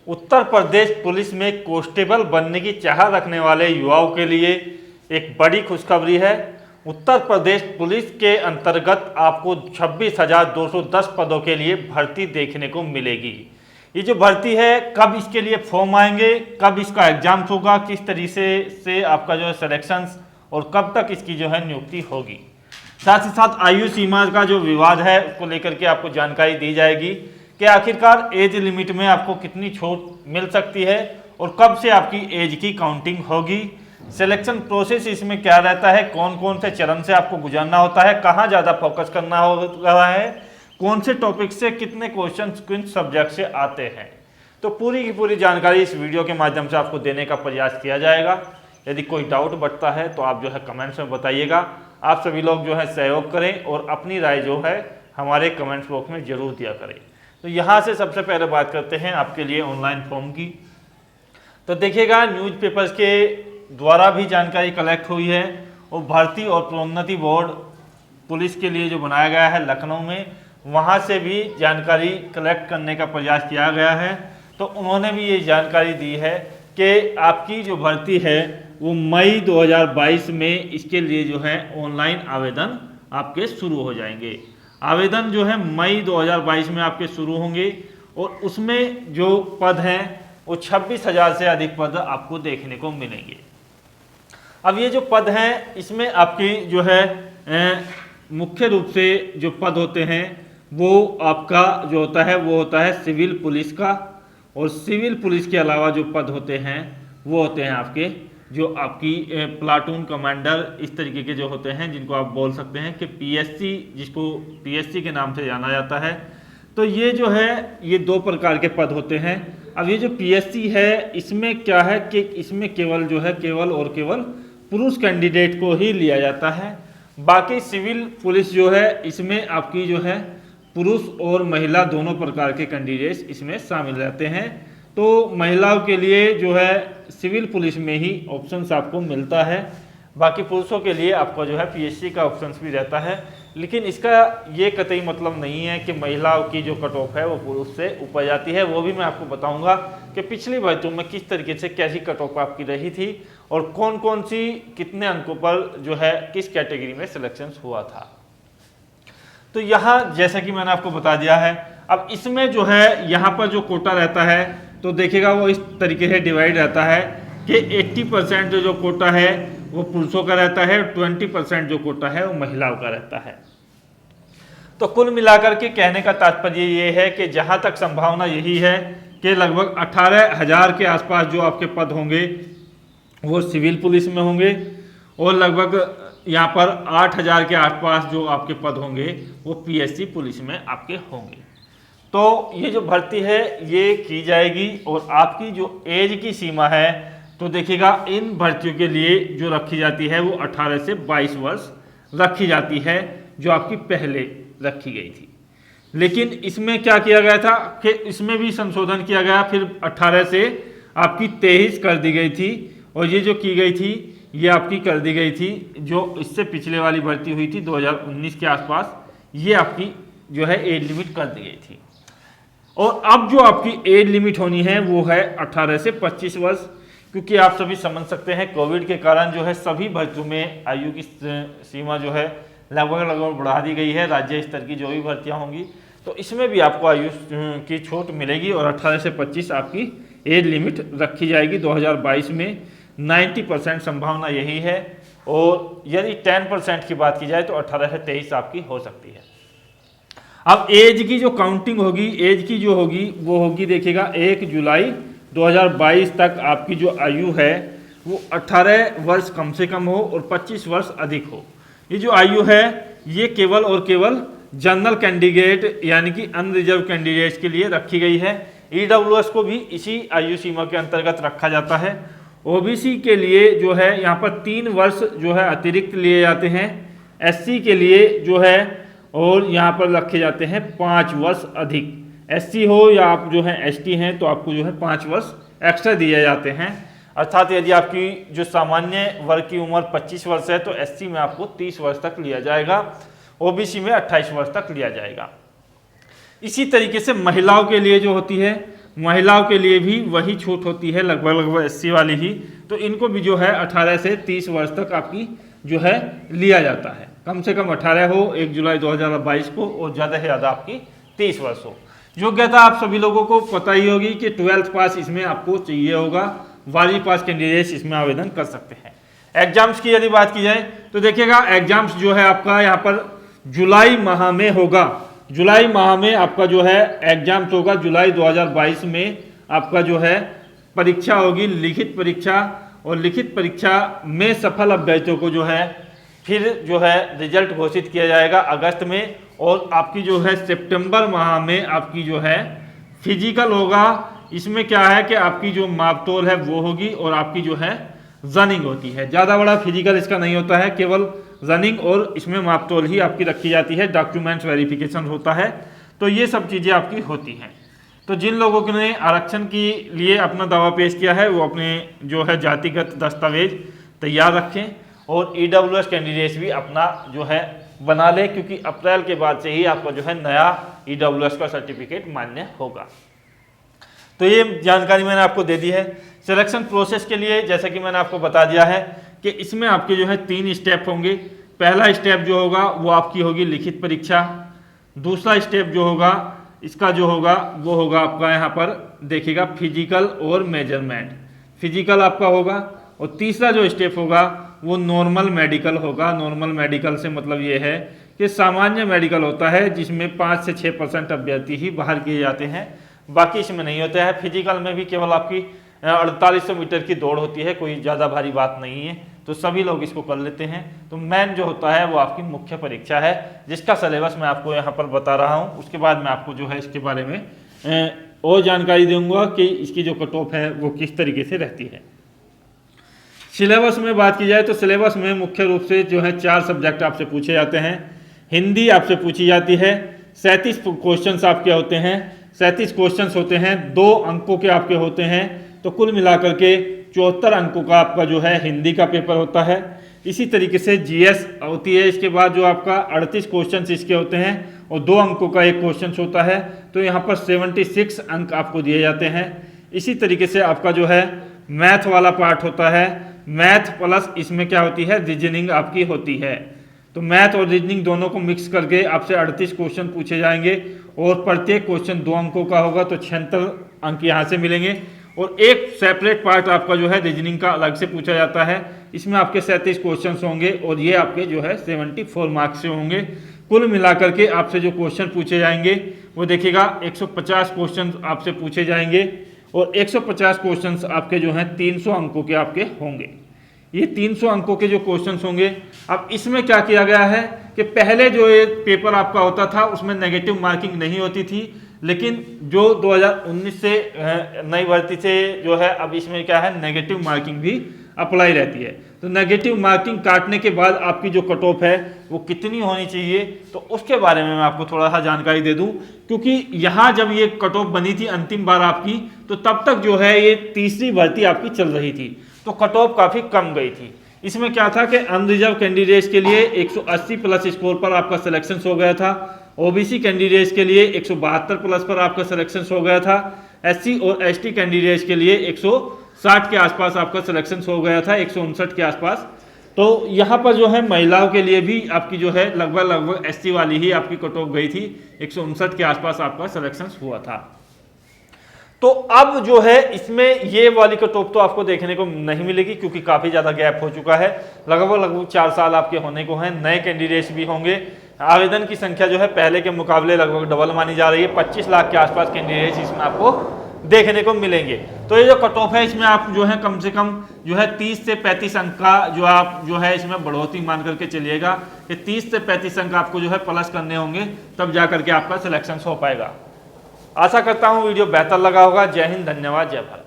Uttar Pradesh police में constable बनने की चाह रखने वाले युवाओं के लिए एक बड़ी खुशखबरी है। उत्तर प्रदेश पुलिस के अंतर्गत आपको 26,210 पदों के लिए भर्ती देखने को मिलेगी। ये जो भर्ती है, कब इसके लिए फॉर्म आएंगे, कब इसका एग्जाम्स होगा, किस तरीके से आपका जो है सिलेक्शंस और कब तक इसकी जो है नियुक्ति होगी। साथ ही साथ आयु सीमा का जो विवाद है उसको लेकर के आपको जानकारी दी जाएगी कि आखिरकार एज लिमिट में आपको कितनी छूट मिल सकती है और कब से आपकी एज की काउंटिंग होगी। सिलेक्शन प्रोसेस इसमें क्या रहता है, कौन कौन से चरण से आपको गुजरना होता है, कहाँ ज़्यादा फोकस करना हो रहा है, कौन से टॉपिक से कितने क्वेश्चन किन सब्जेक्ट से आते हैं। तो पूरी की पूरी जानकारी इस वीडियो के माध्यम से आपको देने का प्रयास किया जाएगा। यदि कोई डाउट बढ़ता है तो आप जो है कमेंट्स में बताइएगा। आप सभी लोग जो है सहयोग करें और अपनी राय जो है हमारे कमेंट्स बॉक्स में जरूर दिया करें। तो यहाँ से सबसे पहले बात करते हैं आपके लिए ऑनलाइन फॉर्म की। तो देखिएगा, न्यूज़पेपर्स के द्वारा भी जानकारी कलेक्ट हुई है और भर्ती और प्रोन्नति बोर्ड पुलिस के लिए जो बनाया गया है लखनऊ में, वहाँ से भी जानकारी कलेक्ट करने का प्रयास किया गया है। तो उन्होंने भी ये जानकारी दी है कि आपकी जो भर्ती है वो मई 2022 में इसके लिए जो है ऑनलाइन आवेदन आपके शुरू हो जाएंगे। आवेदन जो है मई 2022 में आपके शुरू होंगे और उसमें जो पद हैं वो 26,000 से अधिक पद आपको देखने को मिलेंगे। अब ये जो पद हैं इसमें आपकी जो है मुख्य रूप से जो पद होते हैं वो आपका जो होता है वो होता है सिविल पुलिस का, और सिविल पुलिस के अलावा जो पद होते हैं वो होते हैं आपके जो आपकी प्लाटून कमांडर, इस तरीके के जो होते हैं जिनको आप बोल सकते हैं कि पीएससी, जिसको पीएससी के नाम से जाना जाता है। तो ये जो है ये दो प्रकार के पद होते हैं। अब ये जो पीएससी है इसमें क्या है कि इसमें केवल जो है केवल और केवल पुरुष कैंडिडेट को ही लिया जाता है। बाकी सिविल पुलिस जो है इसमें आपकी जो है पुरुष और महिला दोनों प्रकार के कैंडिडेट्स इसमें शामिल रहते हैं। तो महिलाओं के लिए जो है सिविल पुलिस में ही ऑप्शंस आपको मिलता है, बाकी पुरुषों के लिए आपका जो है पीएससी का ऑप्शंस भी रहता है। लेकिन इसका ये कतई मतलब नहीं है कि महिलाओं की जो कट ऑफ है वो पुरुष से ऊपर जाती है। वो भी मैं आपको बताऊंगा कि पिछली भर्तियों में किस तरीके से कैसी कट ऑफ आपकी रही थी और कौन कौन सी कितने अंकों पर जो है किस कैटेगरी में सिलेक्शन हुआ था। तो यहाँ जैसा कि मैंने आपको बता दिया है, अब इसमें जो है यहाँ पर जो कोटा रहता है तो देखिएगा वो इस तरीके से डिवाइड रहता है कि 80% जो कोटा है वो पुरुषों का रहता है, 20% जो कोटा है वो महिलाओं का रहता है। तो कुल मिलाकर के कहने का तात्पर्य ये है कि जहाँ तक संभावना यही है कि लगभग 18,000 के आसपास जो आपके पद होंगे वो सिविल पुलिस में होंगे और लगभग यहाँ पर 8,000 के आसपास जो आपके पद होंगे वो पीएससी पुलिस में आपके होंगे। तो ये जो भर्ती है ये की जाएगी और आपकी जो एज की सीमा है तो देखिएगा इन भर्तियों के लिए जो रखी जाती है वो 18 से 22 वर्ष रखी जाती है, जो आपकी पहले रखी गई थी। लेकिन इसमें क्या किया गया था कि इसमें भी संशोधन किया गया, फिर 18 से आपकी 23 कर दी गई थी और ये जो की गई थी ये आपकी कर दी गई थी जो इससे पिछले वाली भर्ती हुई थी 2019 के आसपास, ये आपकी जो है एज लिमिट कर दी गई थी। और अब जो आपकी एज लिमिट होनी है वो है 18 से 25 वर्ष, क्योंकि आप सभी समझ सकते हैं कोविड के कारण जो है सभी भर्तियों में आयु की सीमा जो है लगभग बढ़ा दी गई है। राज्य स्तर की जो भी भर्तियां होंगी तो इसमें भी आपको आयु की छूट मिलेगी और 18 से 25 आपकी एज लिमिट रखी जाएगी 2022 में। 90% संभावना यही है और यदि 10% की बात की जाए तो 18 से 23 आपकी हो सकती है। अब एज की जो काउंटिंग होगी, एज की जो होगी वो होगी देखिएगा 1 जुलाई 2022 तक आपकी जो आयु है वो 18 वर्ष कम से कम हो और 25 वर्ष अधिक हो। ये जो आयु है ये केवल और केवल जनरल कैंडिडेट यानी कि अनरिजर्व कैंडिडेट्स के लिए रखी गई है। ईडब्ल्यूएस को भी इसी आयु सीमा के अंतर्गत रखा जाता है। ओबीसी के लिए जो है यहाँ पर 3 वर्ष जो है अतिरिक्त लिए जाते हैं, एससी के लिए जो है और यहाँ पर रखे जाते हैं 5 वर्ष अधिक। एससी हो या आप जो है एसटी हैं तो आपको जो है 5 वर्ष एक्स्ट्रा दिए जाते हैं। अर्थात यदि आपकी जो सामान्य वर्ग की उम्र 25 वर्ष है तो एससी में आपको 30 वर्ष तक लिया जाएगा, ओबीसी में 28 वर्ष तक लिया जाएगा। इसी तरीके से महिलाओं के लिए जो होती है, महिलाओं के लिए भी वही छूट होती है, लगभग SC वाली ही। तो इनको भी जो है 18 से 30 वर्ष तक आपकी जो है लिया जाता है। कम से कम 18 हो 1 जुलाई 2022 को, और ज़्यादा से ज़्यादा आपकी 30 वर्ष हो। योग्यता आप सभी लोगों को पता ही होगी कि 12th पास इसमें आपको चाहिए होगा। 12वीं पास कैंडिडेट्स इसमें आवेदन कर सकते हैं। एग्जाम्स की यदि बात की जाए तो देखिएगा, एग्जाम्स जो है आपका यहाँ पर जुलाई माह में होगा। जुलाई माह में आपका जो है एग्जाम्स होगा। जुलाई 2022 में आपका जो है परीक्षा होगी, लिखित परीक्षा, और लिखित परीक्षा में सफल अभ्यर्थियों को जो है फिर जो है रिजल्ट घोषित किया जाएगा अगस्त में, और आपकी जो है सितंबर माह में आपकी जो है फिजिकल होगा। इसमें क्या है कि आपकी जो मापतोल है वो होगी, और आपकी जो है रनिंग होती है। ज़्यादा बड़ा फिजिकल इसका नहीं होता है, केवल रनिंग और इसमें मापतोल ही आपकी रखी जाती है, डॉक्यूमेंट्स वेरिफिकेशन होता है। तो ये सब चीज़ें आपकी होती हैं। तो जिन लोगों ने आरक्षण के लिए अपना दावा पेश किया है वो अपने जो है जातिगत दस्तावेज तैयार रखें, और EWS कैंडिडेट्स भी अपना जो है बना ले, क्योंकि अप्रैल के बाद से ही आपका जो है नया EWS का सर्टिफिकेट मान्य होगा। तो ये जानकारी मैंने आपको दे दी है। सिलेक्शन प्रोसेस के लिए जैसा कि मैंने आपको बता दिया है कि इसमें आपके जो है 3 स्टेप होंगे। पहला स्टेप जो होगा वो आपकी होगी लिखित परीक्षा। दूसरा स्टेप जो होगा इसका जो होगा वो होगा आपका यहाँ पर देखिएगा फिजिकल और मेजरमेंट, फिजिकल आपका होगा। और तीसरा जो स्टेप होगा वो नॉर्मल मेडिकल होगा। नॉर्मल मेडिकल से मतलब ये है कि सामान्य मेडिकल होता है जिसमें 5 से 6% अभ्यर्थी ही बाहर किए जाते हैं, बाकी इसमें नहीं होता है। फिजिकल में भी केवल आपकी 4800 मीटर की दौड़ होती है, कोई ज़्यादा भारी बात नहीं है, तो सभी लोग इसको कर लेते हैं। तो मेन जो होता है वो आपकी मुख्य परीक्षा है, जिसका सिलेबस मैं आपको यहाँ पर बता रहा हूँ। उसके बाद मैं आपको जो है इसके बारे में और जानकारी दूंगा कि इसकी जो कट ऑफ है वो किस तरीके से रहती है। सिलेबस में बात की जाए तो सिलेबस में मुख्य रूप से जो है 4 सब्जेक्ट आपसे पूछे जाते हैं। हिंदी आपसे पूछी जाती है, 37 क्वेश्चंस आपके होते हैं। 37 क्वेश्चंस होते हैं, 2 अंकों के आपके होते हैं, तो कुल मिलाकर के 74 अंकों का आपका जो है हिंदी का पेपर होता है। इसी तरीके से GS होती है। इसके बाद जो आपका 38 क्वेश्चंस इसके होते हैं, और 2 अंकों का एक क्वेश्चन होता है, तो यहाँ पर 76 अंक आपको दिए जाते हैं। इसी तरीके से आपका जो है मैथ वाला पार्ट होता है। मैथ प्लस इसमें क्या होती है, रीजनिंग आपकी होती है। तो मैथ और रीजनिंग दोनों को मिक्स करके आपसे 38 क्वेश्चन पूछे जाएंगे, और प्रत्येक क्वेश्चन 2 अंकों का होगा, तो 76 अंक यहाँ से मिलेंगे। और एक सेपरेट पार्ट आपका जो है रीजनिंग का अलग से पूछा जाता है। इसमें आपके 37 क्वेश्चन होंगे, और ये आपके जो है 74 मार्क्स से होंगे। कुल मिलाकर के आपसे जो क्वेश्चन पूछे जाएंगे वो देखिएगा 150 क्वेश्चन आपसे पूछे जाएंगे, और 150 क्वेश्चंस आपके जो हैं 300 अंकों के आपके होंगे। ये 300 अंकों के जो क्वेश्चंस होंगे, अब इसमें क्या किया गया है कि पहले जो ये पेपर आपका होता था उसमें नेगेटिव मार्किंग नहीं होती थी, लेकिन जो 2019 से नई भर्ती से जो है अब इसमें क्या है नेगेटिव मार्किंग भी अप्लाई रहती है। तो नेगेटिव मार्किंग काटने के बाद आपकी जो कट ऑफ है वो कितनी होनी चाहिए, तो उसके बारे में मैं आपको थोड़ा सा जानकारी दे दूं। क्योंकि यहाँ जब ये कट ऑफ बनी थी अंतिम बार आपकी, तो तब तक जो है ये तीसरी भर्ती आपकी चल रही थी, तो कट ऑफ काफ़ी कम गई थी। इसमें क्या था कि अनरिजर्व कैंडिडेट्स के लिए 180 प्लस स्कोर पर आपका सिलेक्शन हो गया था। OBC कैंडिडेट्स के लिए 172 प्लस पर आपका सिलेक्शन हो गया था। SC और ST कैंडिडेट्स के लिए 160 के आसपास आपका सिलेक्शन हो गया था, 159 के आसपास। तो यहाँ पर जो है महिलाओं के लिए भी आपकी जो है लगभग SC वाली ही आपकी कट ऑफ गई थी, 159 के आसपास आपका सिलेक्शन हुआ था। तो अब जो है इसमें ये वाली कट ऑफ तो आपको देखने को नहीं मिलेगी, क्योंकि काफ़ी ज़्यादा गैप हो चुका है। लगभग 4 साल आपके होने को हैं, नए कैंडिडेट्स भी होंगे। आवेदन की संख्या जो है पहले के मुकाबले लगभग डबल मानी जा रही है। 25 लाख के आसपास कैंडिडेट्स इसमें आपको देखने को मिलेंगे। तो ये जो कट ऑफ है इसमें आप जो है कम से कम जो है 30 से 35 अंक का जो आप जो है इसमें बढ़ोतरी मान करके चलिएगा कि 30 से 35 अंक आपको जो है प्लस करने होंगे, तब जा करके आपका सिलेक्शन हो पाएगा। आशा करता हूँ वीडियो बेहतर लगा होगा। जय हिंद, धन्यवाद, जय भारत।